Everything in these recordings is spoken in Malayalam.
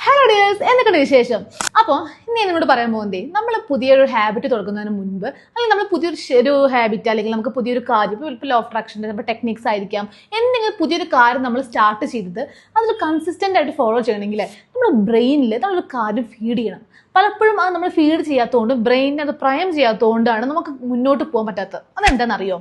ഹലോ ഡിയേഴ്സ്, എന്തൊക്കെയുണ്ട് വിശേഷം? അപ്പോൾ ഇന്ന് ഞാൻ നിങ്ങളോട് പറയാൻ പോകുന്നതേ, നമ്മൾ പുതിയൊരു ഹാബിറ്റ് തുടങ്ങുന്നതിന് മുൻപ് അല്ലെങ്കിൽ നമ്മൾ പുതിയൊരു ഹാബിറ്റ് അല്ലെങ്കിൽ നമുക്ക് പുതിയൊരു കാര്യം, ഇപ്പോൾ ലോ ഓഫ് അട്രാക്ഷൻ്റെ നമ്മുടെ ടെക്നിക്സ് ആയിരിക്കാം, എന്തെങ്കിലും പുതിയൊരു കാര്യം നമ്മൾ സ്റ്റാർട്ട് ചെയ്തത് അതൊരു കൺസിസ്റ്റൻ്റ് ആയിട്ട് ഫോളോ ചെയ്യണമെങ്കിൽ നമ്മുടെ ബ്രെയിനിൽ നമ്മളൊരു കാര്യം ഫീഡ് ചെയ്യണം. പലപ്പോഴും അത് നമ്മൾ ഫീഡ് ചെയ്യാത്തതുകൊണ്ട്, ബ്രെയിനിനെ അത് പ്രയം ചെയ്യാത്തതുകൊണ്ടാണ് നമുക്ക് മുന്നോട്ട് പോകാൻ പറ്റാത്തത്. അതെന്താണെന്നറിയോ?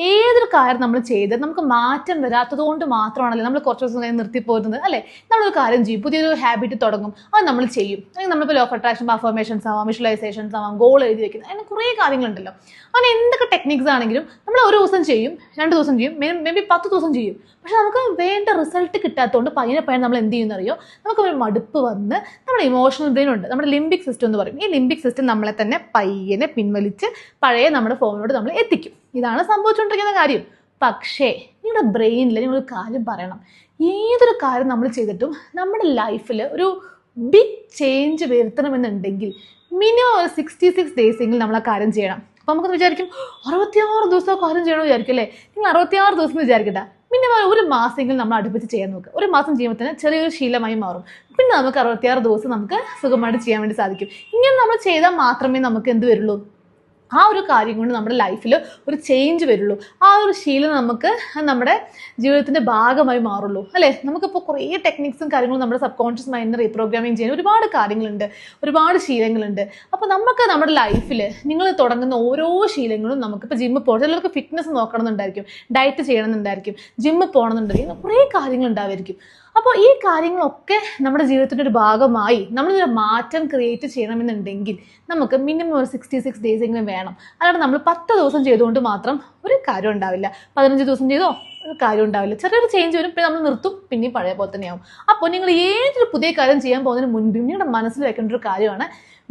ഏതൊരു കാര്യം നമ്മൾ ചെയ്ത് നമുക്ക് മാറ്റം വരാത്തത് കൊണ്ട് മാത്രമാണല്ലേ നമ്മൾ കുറച്ച് ദിവസം നിർത്തിപ്പോരുന്നത്, അല്ലേ? നമ്മളൊരു കാര്യം ചെയ്യും, പുതിയൊരു ഹാബിറ്റ് തുടങ്ങും, അത് നമ്മൾ ചെയ്യും. അല്ലെങ്കിൽ നമ്മളിപ്പോൾ ലോ ഓഫ് അട്രാക്ഷൻ, അഫർമേഷൻസ് ആവാം, വിഷ്വലൈസേഷൻസ് ആവാം, ഗോൾ എഴുതി വെക്കുന്നത്, അങ്ങനെ കുറേ കാര്യങ്ങളുണ്ടല്ലോ. അങ്ങനെ എന്തൊക്കെ ടെക്നിക്സ് ആണെങ്കിലും നമ്മൾ ഒരു ദിവസം ചെയ്യും, 2 ദിവസം ചെയ്യും, മേ ബി 10 ദിവസം ചെയ്യും. പക്ഷെ നമുക്ക് വേണ്ട റിസൾട്ട് കിട്ടാത്തതുകൊണ്ട് പയ്യെ നമ്മൾ എന്ത് ചെയ്യുന്നറിയോ? നമുക്കൊരു മടുപ്പ് വന്ന് നമ്മുടെ ഇമോഷണൽ ബ്രെയിൻ ഉണ്ട്, നമ്മുടെ ലിംബിക് സിസ്റ്റം എന്ന് പറയും. ഈ ലിംബിക് സിസ്റ്റം നമ്മളെ തന്നെ പയ്യനെ പിൻവലിച്ച് പഴയ നമ്മുടെ ഫോമിലോട്ട് നമ്മൾ എത്തിക്കും. ഇതാണ് സംഭവിച്ചുകൊണ്ടിരിക്കുന്ന കാര്യം. പക്ഷേ നിങ്ങളുടെ ബ്രെയിനിൽ നിങ്ങളൊരു കാര്യം പറയണം. ഏതൊരു കാര്യം നമ്മൾ ചെയ്തിട്ടും നമ്മുടെ ലൈഫിൽ ഒരു ബിഗ് ചേഞ്ച് വരുത്തണമെന്നുണ്ടെങ്കിൽ മിനിമം ഒരു 66 ഡേയ്സെങ്കിലും നമ്മൾ ആ കാര്യം ചെയ്യണം. അപ്പോൾ നമുക്ക് വിചാരിക്കും 66 ദിവസം കാര്യം ചെയ്യണമെന്ന് വിചാരിക്കും, അല്ലേ? നിങ്ങൾ 66 ദിവസം വിചാരിക്കട്ടെ, മിനിമം ഒരു മാസമെങ്കിലും നമ്മൾ അടുപ്പിച്ച് ചെയ്യാൻ നോക്കുക. ഒരു മാസം ചെയ്യുമ്പോൾ ചെറിയൊരു ശീലമായി മാറും. പിന്നെ നമുക്ക് 66 ദിവസം നമുക്ക് സുഖമായിട്ട് ചെയ്യാൻ വേണ്ടി സാധിക്കും. ഇങ്ങനെ നമ്മൾ ചെയ്താൽ മാത്രമേ നമുക്ക് എന്ത് വരുള്ളൂ? ആ ഒരു കാര്യം കൊണ്ട് നമ്മുടെ ലൈഫിൽ ഒരു ചേഞ്ച് വരുള്ളൂ. ആ ഒരു ശീലം നമുക്ക് നമ്മുടെ ജീവിതത്തിൻ്റെ ഭാഗമായി മാറുള്ളൂ, അല്ലേ? നമുക്കിപ്പോൾ കുറേ ടെക്നിക്സും കാര്യങ്ങളും നമ്മുടെ സബ് കോൺഷ്യസ് മൈൻഡിനെ റീപ്രോഗ്രാമിങ് ചെയ്യുന്ന ഒരുപാട് കാര്യങ്ങളുണ്ട്, ഒരുപാട് ശീലങ്ങളുണ്ട്. അപ്പോൾ നമുക്ക് നമ്മുടെ ലൈഫിൽ നിങ്ങൾ തുടങ്ങുന്ന ഓരോ ശീലങ്ങളും നമുക്കിപ്പോൾ ജിമ്മിൽ പോകണം, ചിലർക്ക് ഫിറ്റ്നസ് നോക്കണമെന്നുണ്ടായിരിക്കും, ഡയറ്റ് ചെയ്യണമെന്നുണ്ടായിരിക്കും, ജിമ്മിൽ പോകണമെന്നുണ്ടായിരിക്കും, കുറേ കാര്യങ്ങളുണ്ടായിരിക്കും. അപ്പോൾ ഈ കാര്യങ്ങളൊക്കെ നമ്മുടെ ജീവിതത്തിൻ്റെ ഒരു ഭാഗമായി നമ്മളൊരു മാറ്റം ക്രിയേറ്റ് ചെയ്യണമെന്നുണ്ടെങ്കിൽ നമുക്ക് മിനിമം ഒരു 66 ഡേയ്സെങ്കിലും വേണം. അല്ലാതെ നമ്മൾ 10 ദിവസം ചെയ്തുകൊണ്ട് മാത്രം ഒരു കാര്യം ഉണ്ടാവില്ല. 15 ദിവസം ചെയ്തോ ഒരു കാര്യം ഉണ്ടാവില്ല. ചെറിയൊരു ചേഞ്ച് വരും, പിന്നെ നമ്മൾ നിർത്തും, പിന്നെയും പഴയ പോലെ തന്നെയാവും. അപ്പോൾ നിങ്ങൾ ഏതൊരു പുതിയ കാര്യം ചെയ്യാൻ പോകുന്നതിന് മുൻപും നിങ്ങളുടെ മനസ്സിൽ വെക്കേണ്ട ഒരു കാര്യമാണ്,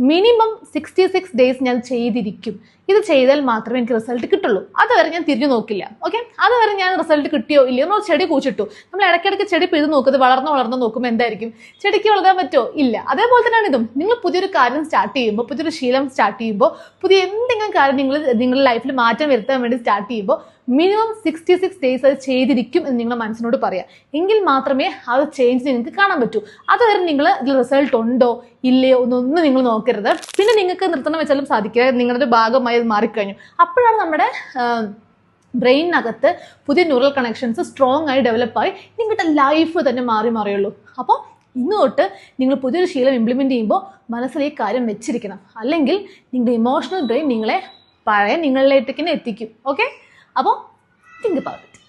മിനിമം 66 ഡേയ്സ് ഞാൻ ചെയ്തിരിക്കും. ഇത് ചെയ്താൽ മാത്രമേ എനിക്ക് റിസൾട്ട് കിട്ടുള്ളൂ. അതുവരെ ഞാൻ തിരിഞ്ഞു നോക്കില്ല. ഓക്കെ, അതുവരെ ഞാൻ റിസൾട്ട് കിട്ടിയോ ഇല്ലയോ? നമ്മൾ ചെടി കുഴിച്ചിട്ടു, നമ്മൾ ഇടയ്ക്കിടയ്ക്ക് ചെടി പിഴുത് നോക്കുന്നത്, വളർന്ന് നോക്കുമ്പോൾ എന്തായിരിക്കും? ചെടിക്ക് വളരാൻ പറ്റുമോ? ഇല്ല. അതേപോലെ തന്നെയാണ് ഇതും. നിങ്ങൾ പുതിയൊരു കാര്യം സ്റ്റാർട്ട് ചെയ്യുമ്പോൾ, പുതിയൊരു ശീലം സ്റ്റാർട്ട് ചെയ്യുമ്പോൾ, പുതിയ എന്തെങ്കിലും കാര്യം നിങ്ങളുടെ ലൈഫിൽ മാറ്റം വരുത്താൻ വേണ്ടി സ്റ്റാർട്ട് ചെയ്യുമ്പോൾ മിനിമം 66 ഡേയ്സ് അത് ചെയ്തിരിക്കും എന്ന് നിങ്ങളുടെ മനസ്സിനോട് പറയാം. എങ്കിൽ മാത്രമേ ആ ഒരു ചേഞ്ച് നിങ്ങൾക്ക് കാണാൻ പറ്റൂ. അതുവരെ നിങ്ങൾ ഇതിൽ റിസൾട്ട് ഉണ്ടോ ഇല്ലയോ ഒന്നും നിങ്ങൾ നോക്കരുത്. പിന്നെ നിങ്ങൾക്ക് നിർത്തണം വെച്ചാലും സാധിക്കുക, നിങ്ങളുടെ ഭാഗമായി അത് മാറിക്കഴിഞ്ഞു. അപ്പോഴാണ് നമ്മുടെ ബ്രെയിനകത്ത് പുതിയ ന്യൂറൽ കണക്ഷൻസ് സ്ട്രോങ് ആയി ഡെവലപ്പായി നിങ്ങളുടെ ലൈഫ് തന്നെ മാറിയുള്ളൂ. അപ്പോൾ ഇന്ന് തൊട്ട് നിങ്ങൾ പുതിയൊരു ശീലം ഇംപ്ലിമെൻറ്റ് ചെയ്യുമ്പോൾ മനസ്സിൽ ഈ കാര്യം വെച്ചിരിക്കണം. അല്ലെങ്കിൽ നിങ്ങളുടെ ഇമോഷണൽ ബ്രെയിൻ നിങ്ങളെ പഴയ നിങ്ങളിലേക്ക് തന്നെ എത്തിക്കും. ഓക്കെ, അപ്പോൾ തിങ്ക് അബൌട്ട് ഇറ്റ്.